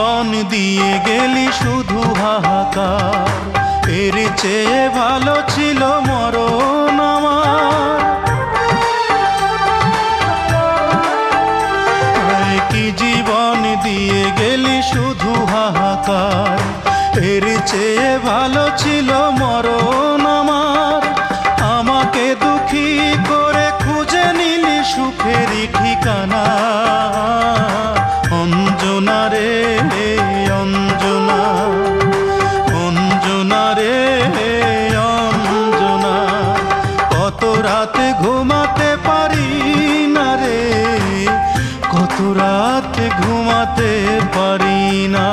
জীবন দিয়ে গেলি শুধু হাহাকার, এর চেয়ে ভালো ছিল মরণ আমার। কি জীবন দিয়ে গেলি শুধু হাহাকার, এর চেয়ে ভালো ছিল মরণ আমার। আমাকে দুঃখী করে খুঁজে নিলি সুখেরই ঠিকানা। অঞ্জনা রে অঞ্জনা, অঞ্জনা রে অঞ্জনা, কত রাতে ঘুমাতে পারি না রে, কত রাতে ঘুমাতে পারি না।